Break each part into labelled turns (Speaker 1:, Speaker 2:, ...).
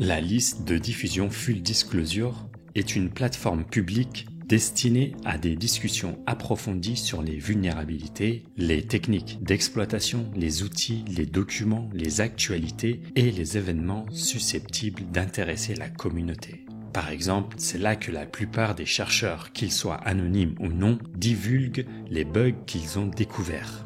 Speaker 1: La liste de diffusion Full Disclosure est une plateforme publique destinée à des discussions approfondies sur les vulnérabilités, les techniques d'exploitation, les outils, les documents, les actualités et les événements susceptibles d'intéresser la communauté. Par exemple, c'est là que la plupart des chercheurs, qu'ils soient anonymes ou non, divulguent les bugs qu'ils ont découverts.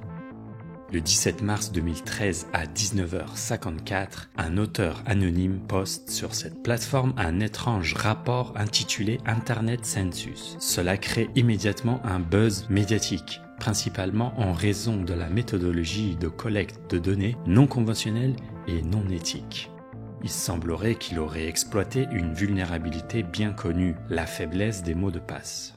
Speaker 1: Le 17 mars 2013 à 19h54, un auteur anonyme poste sur cette plateforme un étrange rapport intitulé Internet Census. Cela crée immédiatement un buzz médiatique, principalement en raison de la méthodologie de collecte de données non conventionnelle et non éthique. Il semblerait qu'il aurait exploité une vulnérabilité bien connue, la faiblesse des mots de passe.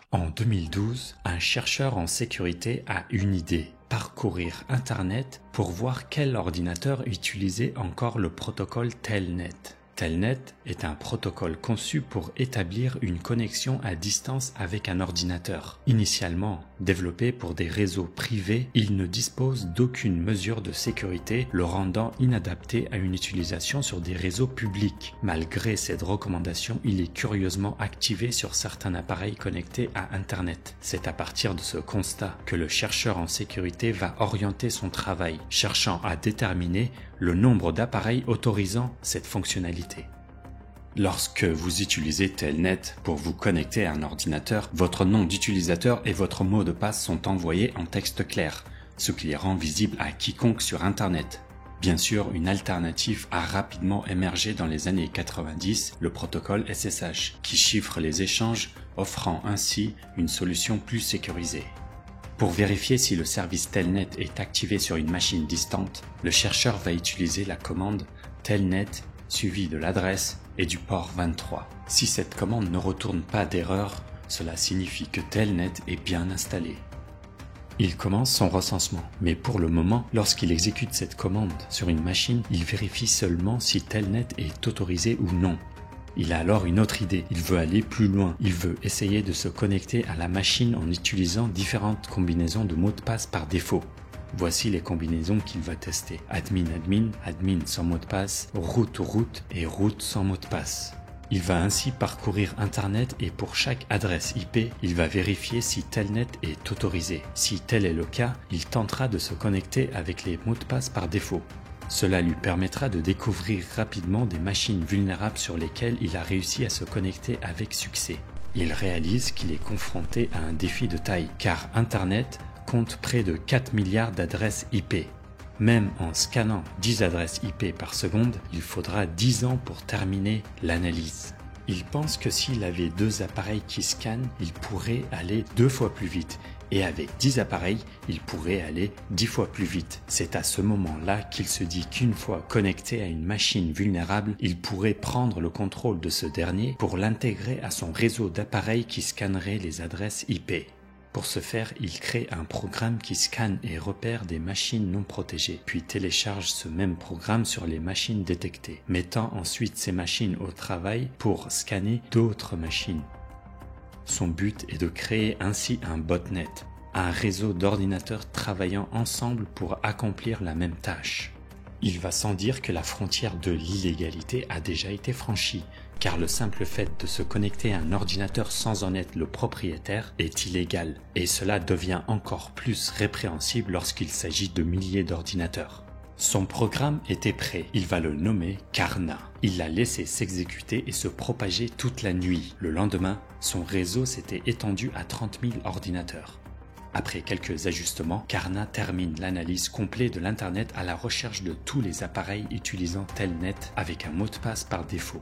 Speaker 1: En 2012, un chercheur en sécurité a une idée, parcourir Internet pour voir quel ordinateur utilisait encore le protocole Telnet. Telnet est un protocole conçu pour établir une connexion à distance avec un ordinateur. Initialement développé pour des réseaux privés, il ne dispose d'aucune mesure de sécurité, le rendant inadapté à une utilisation sur des réseaux publics. Malgré cette recommandation, il est curieusement activé sur certains appareils connectés à Internet. C'est à partir de ce constat que le chercheur en sécurité va orienter son travail, cherchant à déterminer le nombre d'appareils autorisant cette fonctionnalité. Lorsque vous utilisez Telnet pour vous connecter à un ordinateur, votre nom d'utilisateur et votre mot de passe sont envoyés en texte clair, ce qui les rend visibles à quiconque sur Internet. Bien sûr, une alternative a rapidement émergé dans les années 90, le protocole SSH, qui chiffre les échanges, offrant ainsi une solution plus sécurisée. Pour vérifier si le service Telnet est activé sur une machine distante, le chercheur va utiliser la commande Telnet suivie de l'adresse et du port 23. Si cette commande ne retourne pas d'erreur, cela signifie que Telnet est bien installé. Il commence son recensement, mais pour le moment, lorsqu'il exécute cette commande sur une machine, il vérifie seulement si Telnet est autorisé ou non. Il a alors une autre idée, il veut aller plus loin, il veut essayer de se connecter à la machine en utilisant différentes combinaisons de mots de passe par défaut. Voici les combinaisons qu'il va tester. Admin, admin sans mot de passe, root et root sans mot de passe. Il va ainsi parcourir Internet et pour chaque adresse IP, il va vérifier si Telnet est autorisé. Si tel est le cas, il tentera de se connecter avec les mots de passe par défaut. Cela lui permettra de découvrir rapidement des machines vulnérables sur lesquelles il a réussi à se connecter avec succès. Il réalise qu'il est confronté à un défi de taille, car Internet compte près de 4 milliards d'adresses IP. Même en scannant 10 adresses IP par seconde, il faudra 10 ans pour terminer l'analyse. Il pense que s'il avait 2 appareils qui scannent, il pourrait aller 2 fois plus vite. Et avec 10 appareils, il pourrait aller 10 fois plus vite. C'est à ce moment-là qu'il se dit qu'une fois connecté à une machine vulnérable, il pourrait prendre le contrôle de ce dernier pour l'intégrer à son réseau d'appareils qui scannerait les adresses IP. Pour ce faire, il crée un programme qui scanne et repère des machines non protégées, puis télécharge ce même programme sur les machines détectées, mettant ensuite ces machines au travail pour scanner d'autres machines. Son but est de créer ainsi un botnet, un réseau d'ordinateurs travaillant ensemble pour accomplir la même tâche. Il va sans dire que la frontière de l'illégalité a déjà été franchie, car le simple fait de se connecter à un ordinateur sans en être le propriétaire est illégal, et cela devient encore plus répréhensible lorsqu'il s'agit de milliers d'ordinateurs. Son programme était prêt, il va le nommer Karna. Il l'a laissé s'exécuter et se propager toute la nuit. Le lendemain, son réseau s'était étendu à 30 000 ordinateurs. Après quelques ajustements, Karna termine l'analyse complète de l'Internet à la recherche de tous les appareils utilisant Telnet avec un mot de passe par défaut.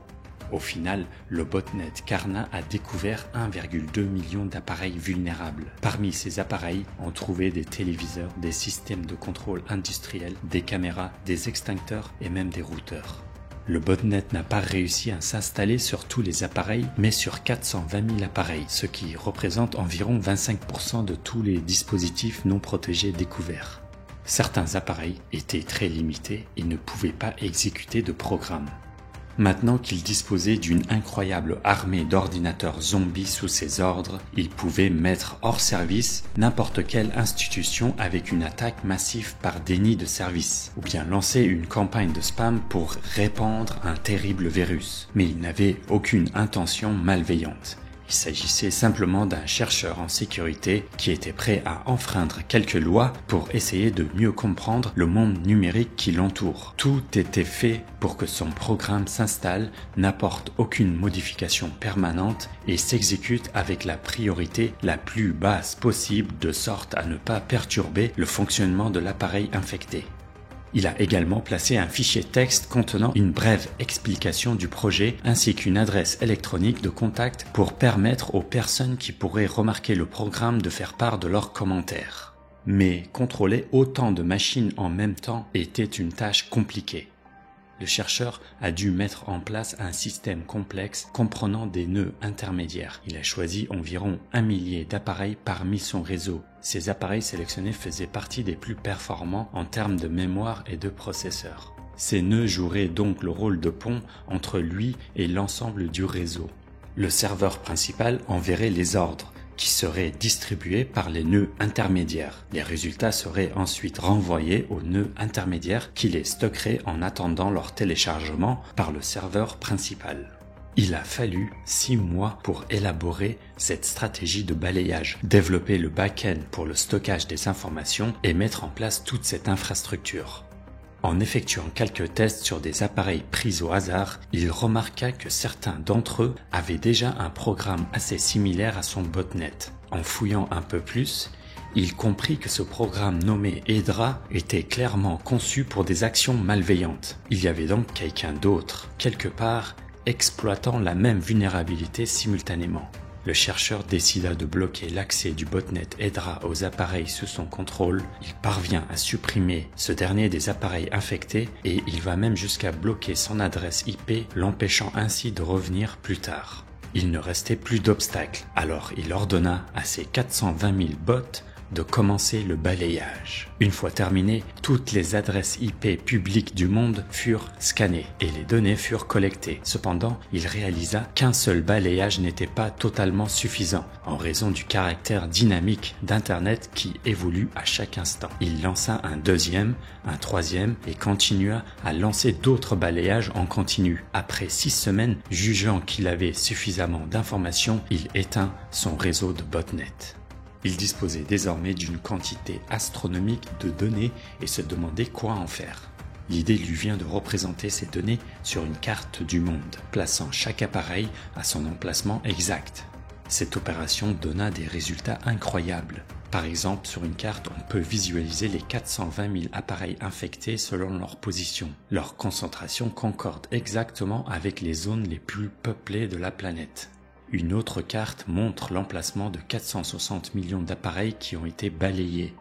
Speaker 1: Au final, le botnet Karna a découvert 1,2 million d'appareils vulnérables. Parmi ces appareils, on trouvait des téléviseurs, des systèmes de contrôle industriels, des caméras, des extincteurs et même des routeurs. Le botnet n'a pas réussi à s'installer sur tous les appareils, mais sur 420 000 appareils, ce qui représente environ 25% de tous les dispositifs non protégés découverts. Certains appareils étaient très limités et ne pouvaient pas exécuter de programme. Maintenant qu'il disposait d'une incroyable armée d'ordinateurs zombies sous ses ordres, il pouvait mettre hors service n'importe quelle institution avec une attaque massive par déni de service, ou bien lancer une campagne de spam pour répandre un terrible virus. Mais il n'avait aucune intention malveillante. Il s'agissait simplement d'un chercheur en sécurité qui était prêt à enfreindre quelques lois pour essayer de mieux comprendre le monde numérique qui l'entoure. Tout était fait pour que son programme s'installe, n'apporte aucune modification permanente et s'exécute avec la priorité la plus basse possible de sorte à ne pas perturber le fonctionnement de l'appareil infecté. Il a également placé un fichier texte contenant une brève explication du projet ainsi qu'une adresse électronique de contact pour permettre aux personnes qui pourraient remarquer le programme de faire part de leurs commentaires. Mais contrôler autant de machines en même temps était une tâche compliquée. Le chercheur a dû mettre en place un système complexe comprenant des nœuds intermédiaires. Il a choisi environ 1 millier d'appareils parmi son réseau. Ces appareils sélectionnés faisaient partie des plus performants en termes de mémoire et de processeurs. Ces nœuds joueraient donc le rôle de pont entre lui et l'ensemble du réseau. Le serveur principal enverrait les ordres, qui seraient distribués par les nœuds intermédiaires. Les résultats seraient ensuite renvoyés aux nœuds intermédiaires qui les stockeraient en attendant leur téléchargement par le serveur principal. Il a fallu 6 mois pour élaborer cette stratégie de balayage, développer le back-end pour le stockage des informations et mettre en place toute cette infrastructure. En effectuant quelques tests sur des appareils pris au hasard, il remarqua que certains d'entre eux avaient déjà un programme assez similaire à son botnet. En fouillant un peu plus, il comprit que ce programme nommé Hydra était clairement conçu pour des actions malveillantes. Il y avait donc quelqu'un d'autre, quelque part, exploitant la même vulnérabilité simultanément. Le chercheur décida de bloquer l'accès du botnet Hydra aux appareils sous son contrôle. Il parvient à supprimer ce dernier des appareils infectés et il va même jusqu'à bloquer son adresse IP, l'empêchant ainsi de revenir plus tard. Il ne restait plus d'obstacle, alors il ordonna à ses 420 000 bots de commencer le balayage. Une fois terminé, toutes les adresses IP publiques du monde furent scannées et les données furent collectées. Cependant, il réalisa qu'un seul balayage n'était pas totalement suffisant en raison du caractère dynamique d'Internet qui évolue à chaque instant. Il lança un deuxième, un troisième et continua à lancer d'autres balayages en continu. Après 6 semaines, jugeant qu'il avait suffisamment d'informations, il éteint son réseau de botnet. Il disposait désormais d'une quantité astronomique de données et se demandait quoi en faire. L'idée lui vient de représenter ces données sur une carte du monde, plaçant chaque appareil à son emplacement exact. Cette opération donna des résultats incroyables. Par exemple, sur une carte, on peut visualiser les 420 000 appareils infectés selon leur position. Leur concentration concorde exactement avec les zones les plus peuplées de la planète. Une autre carte montre l'emplacement de 460 millions d'appareils qui ont été balayés.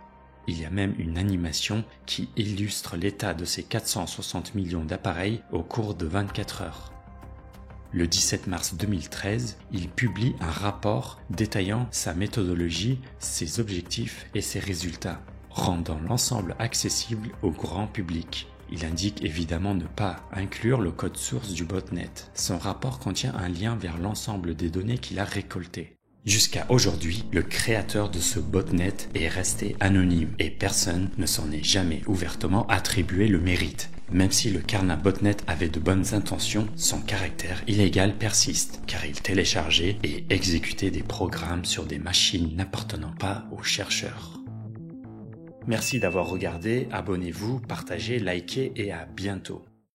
Speaker 1: Il y a même une animation qui illustre l'état de ces 460 millions d'appareils au cours de 24 heures. Le 17 mars 2013, il publie un rapport détaillant sa méthodologie, ses objectifs et ses résultats, rendant l'ensemble accessible au grand public. Il indique évidemment ne pas inclure le code source du botnet. Son rapport contient un lien vers l'ensemble des données qu'il a récoltées. Jusqu'à aujourd'hui, le créateur de ce botnet est resté anonyme et personne ne s'en est jamais ouvertement attribué le mérite. Même si le Karna botnet avait de bonnes intentions, son caractère illégal persiste car il téléchargeait et exécutait des programmes sur des machines n'appartenant pas aux chercheurs. Merci d'avoir regardé, abonnez-vous, partagez, likez et à bientôt.